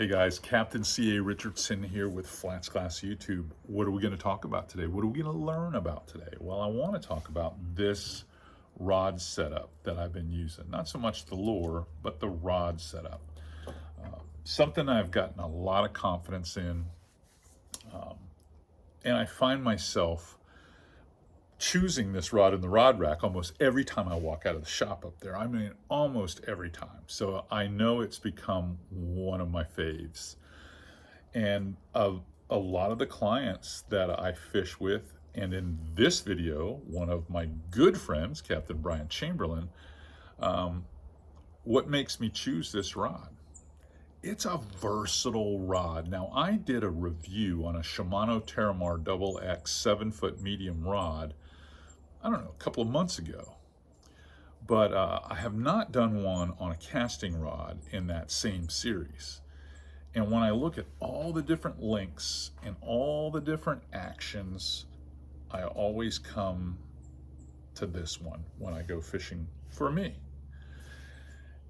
Hey guys, Captain C.A. Richardson here with FlatsClass YouTube. What are we going to talk about today? What are we going to learn about today? Well, I want to talk about this rod setup that I've been using. Not so much the lure, but the rod setup. Something I've gotten a lot of confidence in, and I find myself choosing this rod in the rod rack almost every time I walk out of the shop up there. I mean, almost every time. So I know it's become one of my faves. And a lot of the clients that I fish with, and in this video, one of my good friends, Captain Brian Chamberlain, what makes me choose this rod? It's a versatile rod. Now, I did a review on a Shimano Teramar XX 7-foot medium rod, I don't know, a couple of months ago. But I have not done one on a casting rod in that same series. And when I look at all the different links and all the different actions, I always come to this one when I go fishing for me.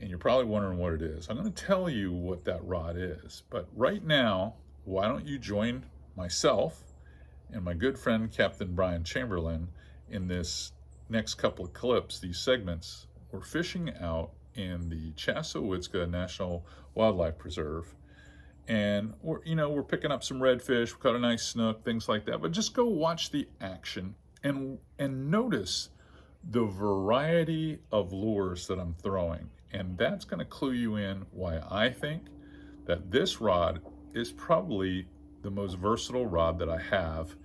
And you're probably wondering what it is. I'm going to tell you what that rod is. But right now, why don't you join myself and my good friend Captain Brian Chamberlain in this next couple of clips, these segments. We're fishing out in the Chassahowitzka National Wildlife Preserve. And we're picking up some redfish, we caught a nice snook, things like that. But just go watch the action and notice the variety of lures that I'm throwing. And that's going to clue you in why I think that this rod is probably the most versatile rod that I have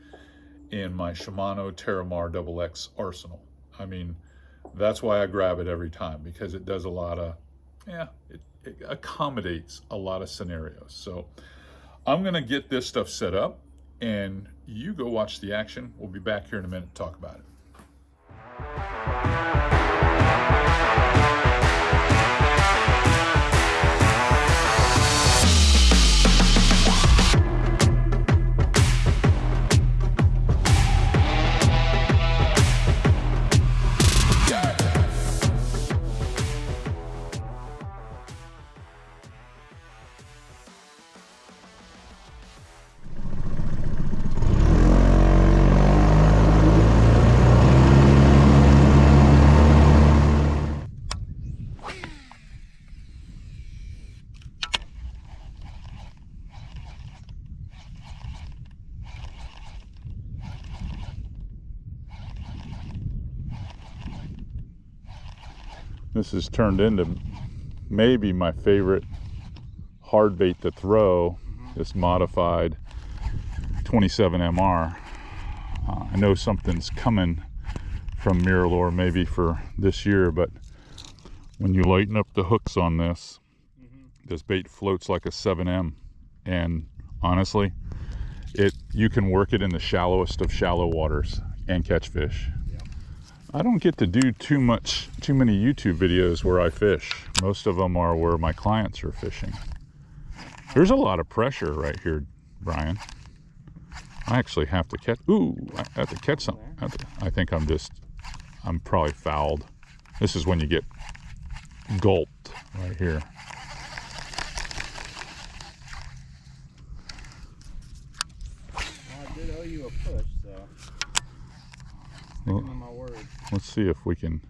in my Shimano Teramar XX arsenal. I mean, that's why I grab it every time, because it does a lot of, it accommodates a lot of scenarios. So I'm gonna get this stuff set up and you go watch the action. We'll be back here in a minute to talk about it. This has turned into maybe my favorite hard bait to throw, this modified 27 MR. I know something's coming from Mirrolure maybe for this year, but when you lighten up the hooks on this, this bait floats like a 7M. And honestly, you can work it in the shallowest of shallow waters and catch fish. I don't get to do too many YouTube videos where I fish. Most of them are where my clients are fishing. There's a lot of pressure right here, Brian. I actually have to catch, I have to catch something. I think I'm probably fouled. This is when you get gulped right here. Well, I did owe you a push, so sticking to my word. Let's see if we can.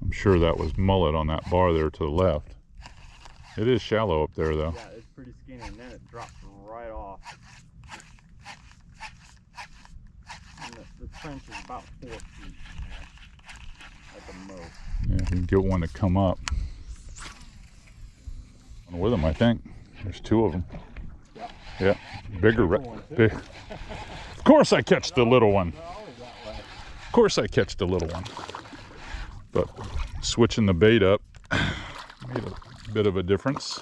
I'm sure that was mullet on that bar there to the left. It is shallow up there though. Yeah, it's pretty skinny, and then it drops right off. And the trench is about 4 feet at the most. Yeah, we can get one to come up. With them, I think. There's 2 of them. Yeah, bigger. Big. Of course I catch the little one. Of course I catch the little one. But switching the bait up made a bit of a difference.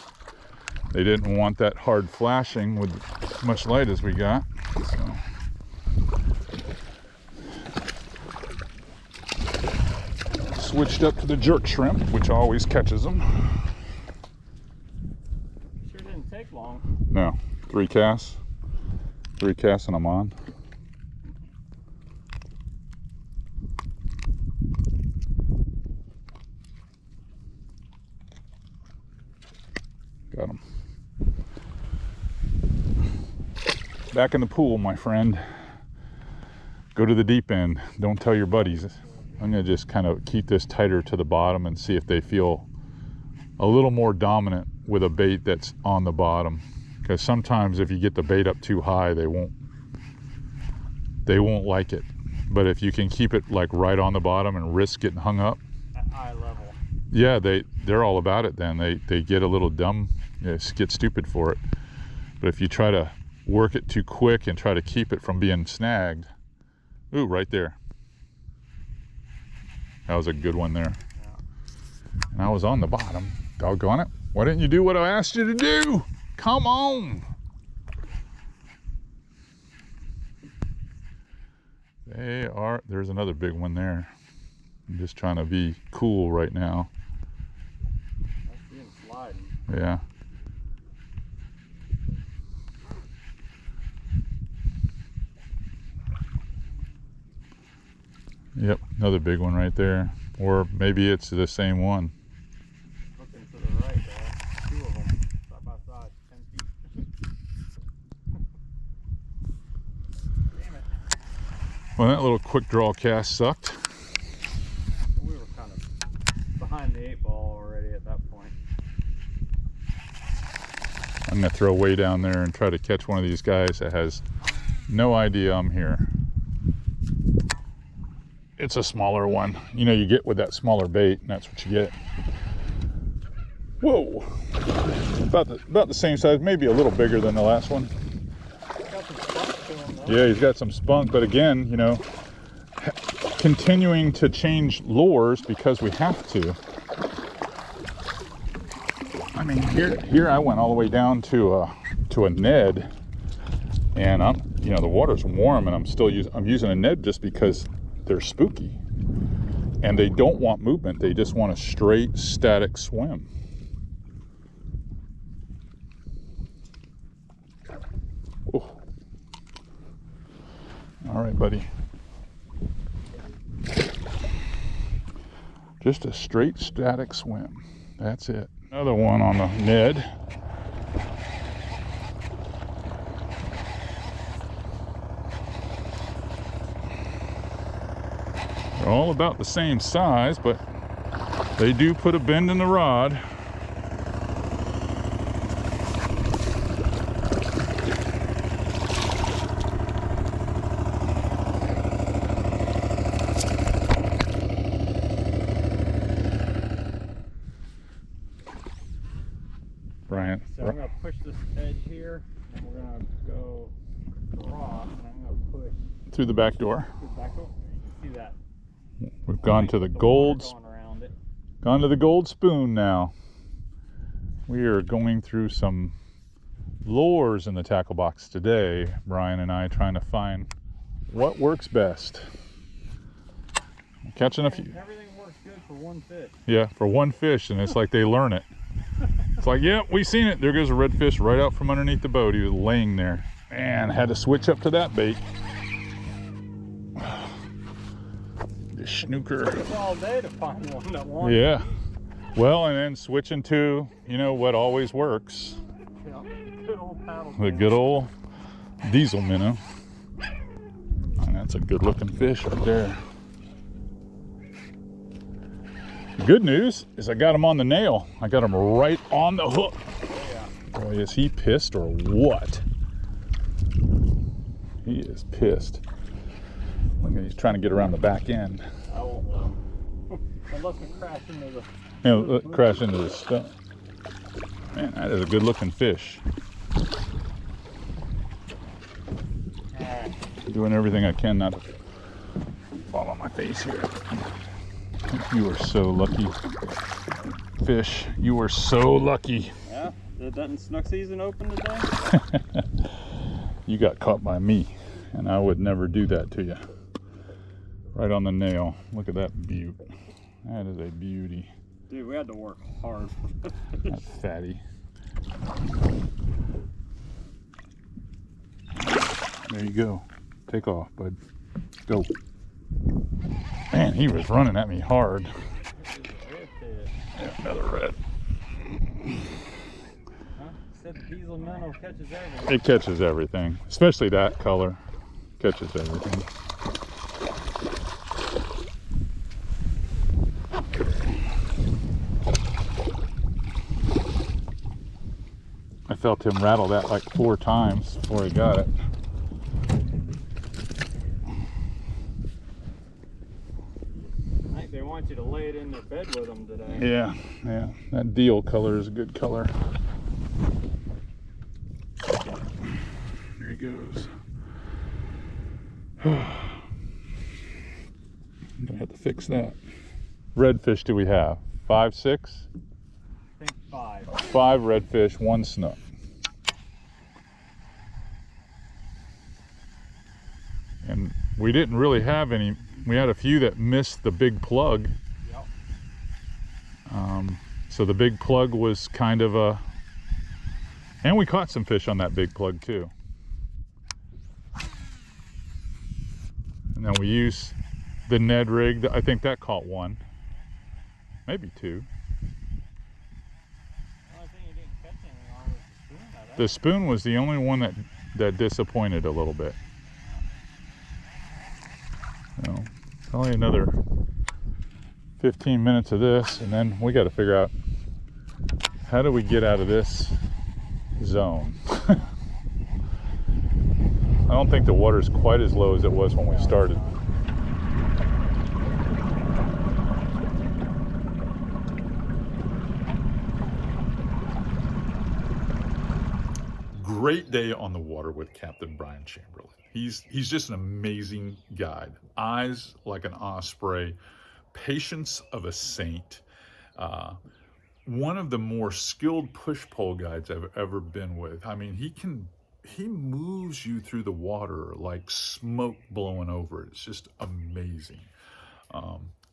They didn't want that hard flashing with as much light as we got. So. Switched up to the jerk shrimp, which always catches them. Sure didn't take long. No, 3 casts. 3 casts and I'm on. Got him. Back in the pool, my friend. Go to the deep end. Don't tell your buddies. I'm gonna just kind of keep this tighter to the bottom and see if they feel a little more dominant with a bait that's on the bottom. Because sometimes if you get the bait up too high, they won't like it. But if you can keep it like right on the bottom and risk getting hung up, at eye level, yeah, they're all about it. Then they get a little dumb, get stupid for it. But if you try to work it too quick and try to keep it from being snagged, ooh, right there. That was a good one there. yeah. And I was on the bottom. Doggone it. Why didn't you do what I asked you to do? Come on. There's another big one there. I'm just trying to be cool right now. I see him sliding. Yeah. Yep, another big one right there. Or maybe it's the same one. Looking to the right there. Two of them, side by side, 10 feet. Damn it. Well, that little quick draw cast sucked. We were kind of behind the 8-ball already at that point. I'm gonna throw way down there and try to catch one of these guys that has no idea I'm here. It's a smaller one. You know, you get with that smaller bait, and that's what you get. Whoa! About the same size, maybe a little bigger than the last one. Got some spunk to him, though. Yeah, he's got some spunk, but again, you know, continuing to change lures because we have to. I mean, here I went all the way down to a Ned, and the water's warm, and I'm using a Ned just because they're spooky, and they don't want movement. They just want a straight, static swim. Oh. All right, buddy. Just a straight, static swim. That's it. Another one on the Ned. They're all about the same size, but they do put a bend in the rod. Brian. So I'm going to push this edge here, and we're going to go across, and I'm going to push Through the back door. through the back door. You can see that. We've gone to the water gold, going around it. gone to the gold spoon now. We are going through some lures in the tackle box today, Brian and I, trying to find what works best. I'm catching a few. Everything works good for one fish. Yeah, for one fish, and it's like they learn it. It's like, yeah, we've seen it. There goes a redfish right out from underneath the boat. He was laying there. And had to switch up to that bait. The snooker. It took all day to find one that wanted. Yeah. Well, and then switching to, what always works. Yeah, good old paddle. The good old diesel minnow. And that's a good looking fish right there. The good news is I got him on the nail. I got him right on the hook. Yeah. Boy, is he pissed or what? He is pissed. Look, he's trying to get around the back end. I won't let him. Unless we crash into the... Crash into the stuff. Man, that is a good looking fish. Doing everything I can not to fall on my face here. You are so lucky. Fish, you are so lucky. Yeah, doesn't snook season open today? You got caught by me, and I would never do that to you. Right on the nail. Look at that beaut. That is a beauty. Dude, we had to work hard for this. That fatty. There you go. Take off, bud. Go. Man, he was running at me hard. Yeah, another red. said diesel minnow catches everything. It catches everything, especially that color. Catches everything. I felt him rattle that like 4 times before he got it. I think they want you to lay it in their bed with them today. Yeah, yeah. That deal color is a good color. There he goes. I'm gonna have to fix that. Redfish do we have? 5, 6? I think 5. 5 redfish, 1 snook. And we didn't really have any. We had a few that missed the big plug. Yep. So the big plug was kind of a, and we caught some fish on that big plug too. And then we used the Ned rig. I think that caught 1, maybe 2. The only thing you didn't catch anything on was the spoon, I think. The spoon was the only one that disappointed a little bit. So, probably another 15 minutes of this, and then we got to figure out how do we get out of this zone. I don't think the water's quite as low as it was when we started. Great day on the water with Captain Brian Chamberlain. He's just an amazing guide. Eyes like an osprey, patience of a saint. One of the more skilled push pole guides I've ever been with. I mean, he moves you through the water like smoke blowing over it. It's just amazing.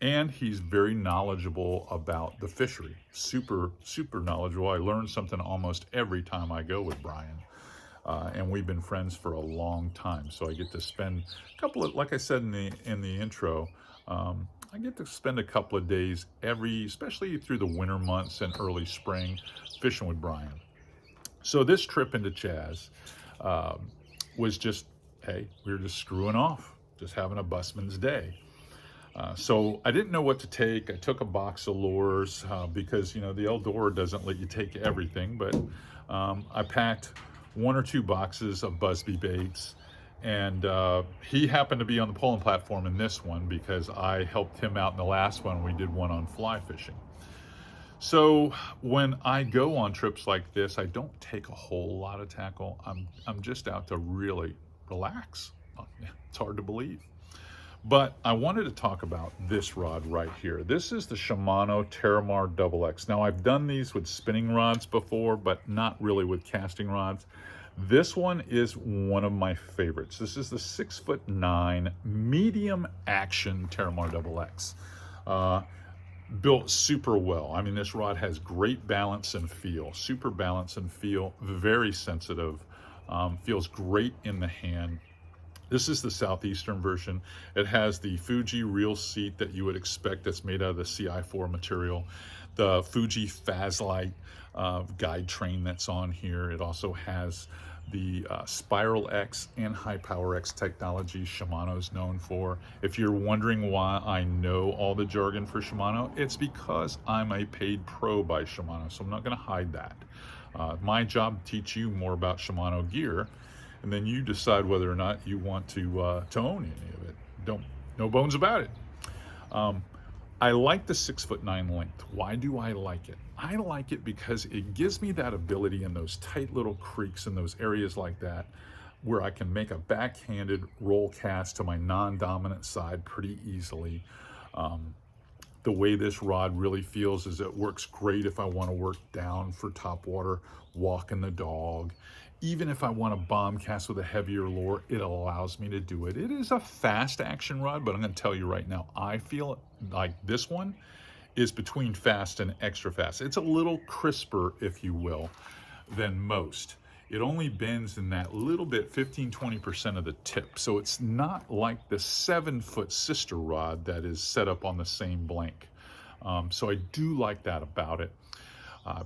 And he's very knowledgeable about the fishery. Super knowledgeable. I learn something almost every time I go with Brian. And we've been friends for a long time. So I get to spend a couple of, like I said in the intro, I get to spend a couple of days especially through the winter months and early spring, fishing with Brian. So this trip into Chaz was just, hey, we were just screwing off, just having a busman's day. So I didn't know what to take. I took a box of lures because, you know, the Eldora doesn't let you take everything, but I packed 1 or 2 boxes of BUZBE baits, and he happened to be on the polling platform in this one because I helped him out in the last one. We did one on fly fishing. So when I go on trips like this, I don't take a whole lot of tackle. I'm just out to really relax. It's hard to believe. But I wanted to talk about this rod right here. This is the Shimano Teramar XX. Now I've done these with spinning rods before, but not really with casting rods. This one is one of my favorites. This is the 6'9" medium action Teramar XX. Built super well. I mean, this rod has great balance and feel, super balance and feel, very sensitive, feels great in the hand. This is the southeastern version. It has the Fuji reel seat that you would expect that's made out of the CI4 material. The Fuji Fazlite guide train that's on here. It also has the Spiral X and High Power X technology Shimano's known for. If you're wondering why I know all the jargon for Shimano, it's because I'm a paid pro by Shimano, so I'm not gonna hide that. My job to teach you more about Shimano gear, and then you decide whether or not you want to own any of it. No bones about it. I like the 6'9" length. Why do I like it? I like it because it gives me that ability in those tight little creeks and those areas like that where I can make a backhanded roll cast to my non-dominant side pretty easily. The way this rod really feels is it works great if I want to work down for topwater, walking the dog. Even if I want to bomb cast with a heavier lure, it allows me to do it. It is a fast action rod, but I'm going to tell you right now, I feel like this one is between fast and extra fast. It's a little crisper, if you will, than most. It only bends in that little bit, 15-20% of the tip. So it's not like the 7-foot sister rod that is set up on the same blank. So I do like that about it.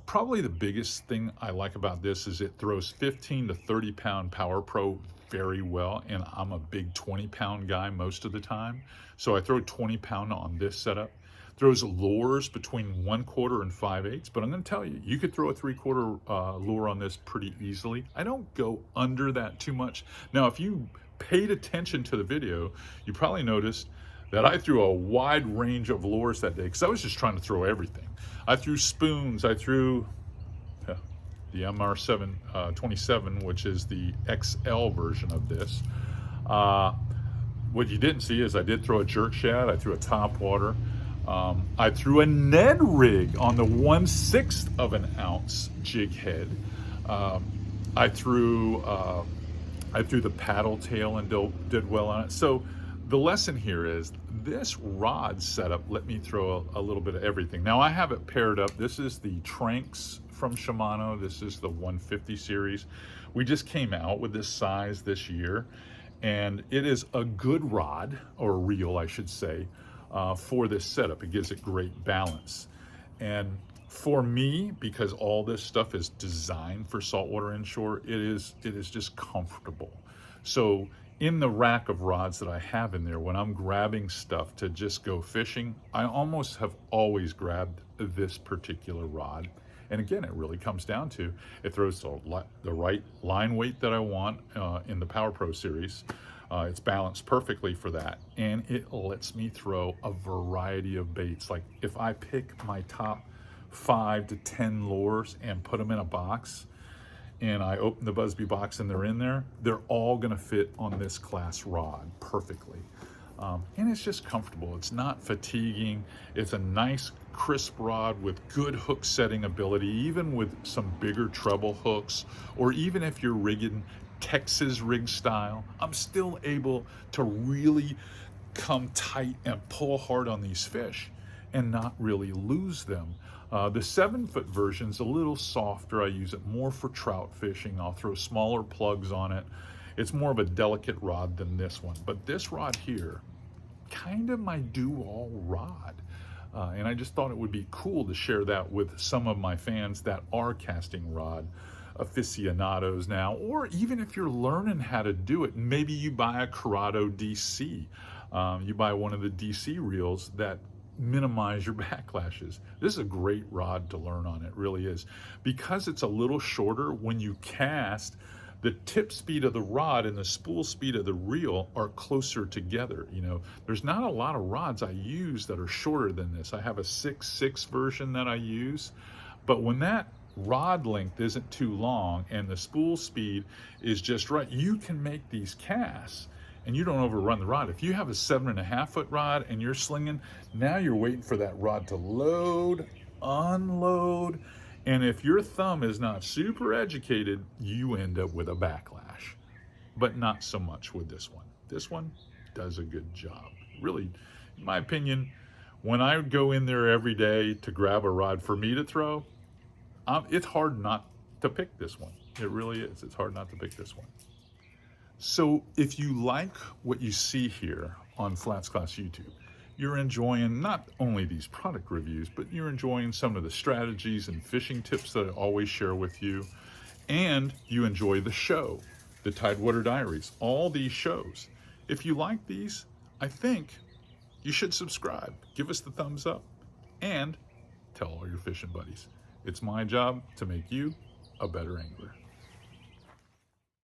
Probably the biggest thing I like about this is it throws 15 to 30 pound Power Pro very well, and I'm a big 20 pound guy most of the time. So I throw 20 pound on this setup. Throws lures between 1/4 and 5/8, but I'm going to tell you, you could throw a 3/4 lure on this pretty easily. I don't go under that too much. Now, if you paid attention to the video, you probably noticed that I threw a wide range of lures that day because I was just trying to throw everything. I threw spoons, I threw the MR727, which is the XL version of this. What you didn't see is I did throw a jerk shad, I threw a top water. I threw a Ned rig on the 1/6 of an ounce jig head. I threw the paddle tail and did well on it. So the lesson here is this rod setup let me throw a little bit of everything. Now I have it paired up. This is the Tranks from Shimano. This is the 150 series. We just came out with this size this year, and it is a good rod, or reel I should say, for this setup. It gives it great balance. And for me, because all this stuff is designed for saltwater inshore, it is just comfortable. So in the rack of rods that I have in there, when I'm grabbing stuff to just go fishing, I almost have always grabbed this particular rod. And again, it really comes down to, it throws the right line weight that I want in the Power Pro series. It's balanced perfectly for that, and it lets me throw a variety of baits. Like if I pick my top 5 to 10 lures and put them in a box, and I open the BUZBE box and they're in there, they're all gonna fit on this class rod perfectly. And it's just comfortable. It's not fatiguing. It's a nice crisp rod with good hook setting ability, even with some bigger treble hooks, or even if you're rigging Texas rig style, I'm still able to really come tight and pull hard on these fish and not really lose them. The 7-foot version's a little softer. I use it more for trout fishing. I'll throw smaller plugs on it. It's more of a delicate rod than this one, but this rod here, kind of my do-all rod. And I just thought it would be cool to share that with some of my fans that are casting rod aficionados now, or even if you're learning how to do it, maybe you buy a Corrado DC, you buy one of the DC reels that minimize your backlashes. This is a great rod to learn on, it really is. Because it's a little shorter, when you cast, the tip speed of the rod and the spool speed of the reel are closer together. You know, there's not a lot of rods I use that are shorter than this. I have a 6.6 version that I use, but when that rod length isn't too long and the spool speed is just right, you can make these casts and you don't overrun the rod. If you have a 7.5-foot rod and you're slinging, now you're waiting for that rod to load, unload, and if your thumb is not super educated, you end up with a backlash. But not so much with this one. This one does a good job. Really, in my opinion, when I go in there every day to grab a rod for me to throw, it's hard not to pick this one. It really is. It's hard not to pick this one. So if you like what you see here on FlatsClass YouTube, you're enjoying not only these product reviews, but you're enjoying some of the strategies and fishing tips that I always share with you, and you enjoy the show, the Tidewater Diaries, all these shows. If you like these, I think you should subscribe, give us the thumbs up, and tell all your fishing buddies. It's my job to make you a better angler.